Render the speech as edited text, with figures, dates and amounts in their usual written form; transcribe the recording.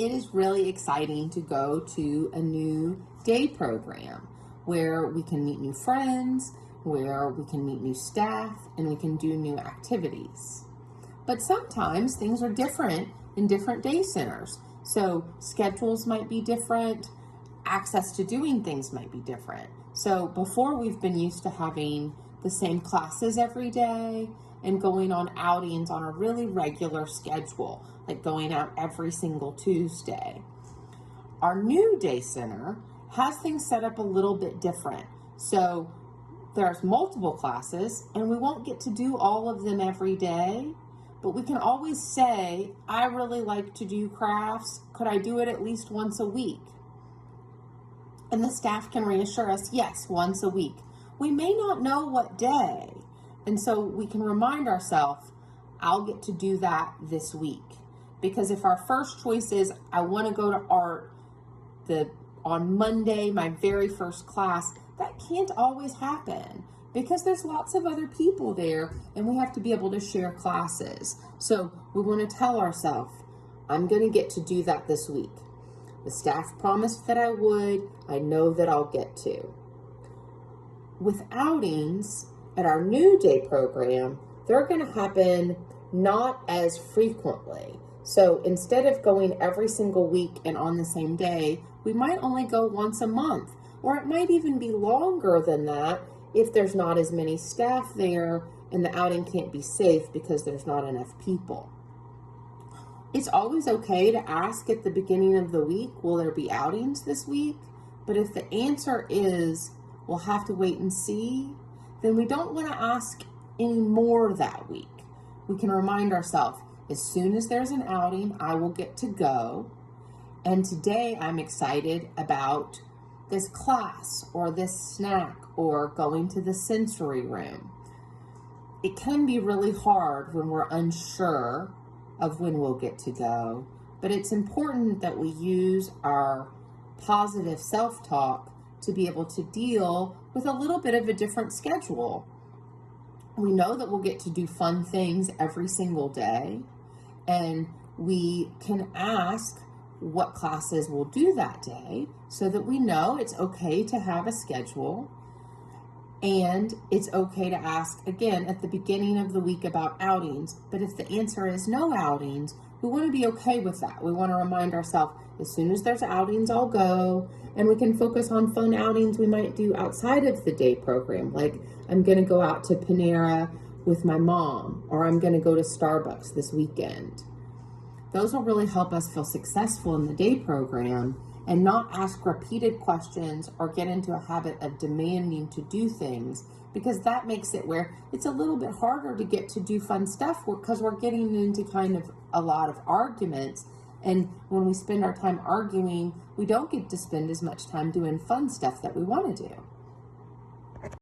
it is really exciting to go to a new day program where we can meet new friends, where we can meet new staff, and we can do new activities. But sometimes things are different in different day centers. So schedules might be different, access to doing things might be different. So before, we've been used to having the same classes every day and going on outings on a really regular schedule, like going out every single Tuesday. Our new day center has things set up a little bit different. So there's multiple classes and we won't get to do all of them every day, but we can always say, I really like to do crafts. Could I do it at least once a week? And the staff can reassure us, yes, once a week. We may not know what day, and so we can remind ourselves, I'll get to do that this week. Because if our first choice is, I want to go to art on Monday, my very first class, that can't always happen because there's lots of other people there and we have to be able to share classes. So we want to tell ourselves, I'm going to get to do that this week. The staff promised that I would. I know that I'll get to. With outings at our new day program, they're going to happen not as frequently. So instead of going every single week and on the same day, we might only go once a month, or it might even be longer than that if there's not as many staff there and the outing can't be safe because there's not enough people. It's always okay to ask at the beginning of the week, will there be outings this week? But if the answer is, we'll have to wait and see, then we don't want to ask any more that week. We can remind ourselves, as soon as there's an outing, I will get to go. And today I'm excited about this class or this snack or going to the sensory room. It can be really hard when we're unsure of when we'll get to go, but it's important that we use our positive self-talk to be able to deal with a little bit of a different schedule. We know that we'll get to do fun things every single day, and we can ask what classes we'll do that day so that we know it's okay to have a schedule. And it's okay to ask again at the beginning of the week about outings. But if the answer is no outings, we want to be okay with that. We want to remind ourselves, as soon as there's outings, I'll go. And we can focus on fun outings we might do outside of the day program. Like, I'm going to go out to Panera with my mom, or I'm going to go to Starbucks this weekend. Those will really help us feel successful in the day program and not ask repeated questions or get into a habit of demanding to do things, because that makes it where it's a little bit harder to get to do fun stuff because we're getting into kind of a lot of arguments. And when we spend our time arguing, we don't get to spend as much time doing fun stuff that we want to do.